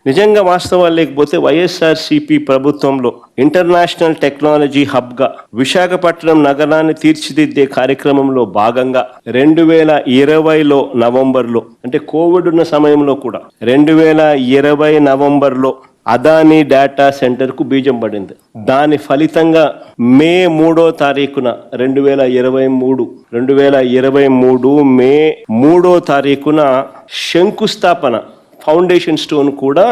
నిజంగా వాస్తవాలు లేకపోతే వైఎస్ఆర్సీపీ ప్రభుత్వంలో ఇంటర్నేషనల్ టెక్నాలజీ హబ్గా విశాఖపట్నం నగరాన్ని తీర్చిదిద్దే కార్యక్రమంలో భాగంగా 2020 నవంబర్లో, అంటే కోవిడ్ ఉన్న సమయంలో కూడా 2020 నవంబర్లో అదానీ డేటా సెంటర్కు బీజం పడింది. దాని ఫలితంగా మే 3వ తారీఖున 2023 మే 3వ తారీఖున శంకుస్థాపన ఫౌండేషన్ స్టోన్ కూడా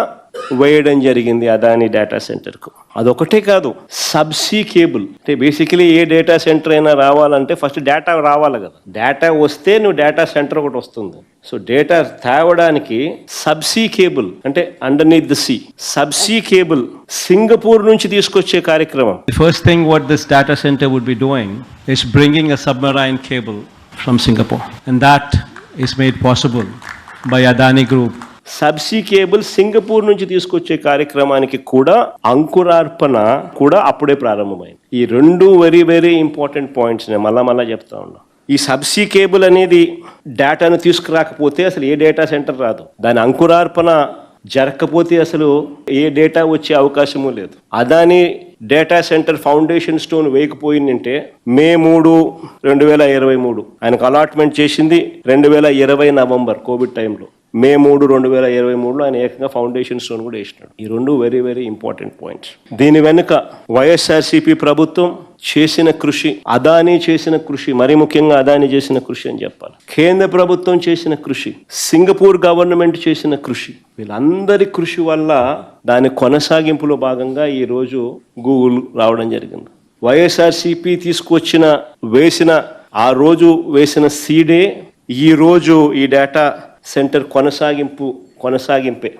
వేయడం జరిగింది అదానీ డేటా సెంటర్కు. అదొకటే కాదు, సబ్సీ కేబుల్. అంటే బేసికలీ ఏ డేటా సెంటర్ అయినా రావాలంటే ఫస్ట్ డేటా రావాలి కదా, డేటా వస్తే నువ్వు డేటా సెంటర్ ఒకటి వస్తుంది. సో డేటా తేవడానికి సబ్సీ కేబుల్, అంటే underneath the sea subsea cable Singapore నుంచి తీసుకొచ్చే కార్యక్రమం. The first thing what this data center would be doing is bringing a submarine cable from Singapore, and that is made possible by Adani Group. Subsea cable Singapore నుంచి తీసుకొచ్చే కార్యక్రమానికి కూడా అంకురార్పణ కూడా అప్పుడే ప్రారంభమైంది. ఈ రెండు వెరీ వెరీ ఇంపార్టెంట్ పాయింట్స్ నేను మళ్ళా చెప్తా ఉన్నా. ఈ సబ్సీ కేబుల్ అనేది డేటాను తీసుకురాకపోతే అసలు ఏ డేటా సెంటర్ రాదు. దాని అంకురార్పణ జరగకపోతే అసలు ఏ డేటా వచ్చే అవకాశము లేదు. Adani data center foundation stone వేయకపోయిందంటే మే 3, 2023 ఆయనకు అలాట్మెంట్ చేసింది 2020 నవంబర్ కోవిడ్ టైంలో. మే 3, 2023 ఆయన ఏకంగా ఫౌండేషన్ స్టోన్ కూడా వేసినాడు. ఈ రెండు వెరీ వెరీ ఇంపార్టెంట్ పాయింట్స్. దీని వెనుక వైఎస్ఆర్సీపీ ప్రభుత్వం చేసిన కృషి, అదానీ చేసిన కృషి, మరీ ముఖ్యంగా అదానీ చేసిన కృషి అని చెప్పాలి. కేంద్ర ప్రభుత్వం చేసిన కృషి, సింగపూర్ గవర్నమెంట్ చేసిన కృషి, వీళ్ళందరి కృషి వల్ల దాని కొనసాగింపులో భాగంగా ఈరోజు గూగుల్ రావడం జరిగింది. వైఎస్ఆర్సీపీ ఆ రోజు వేసిన సీడే ఈ రోజు ఈ డేటా సెంటర్ కొనసాగింపే.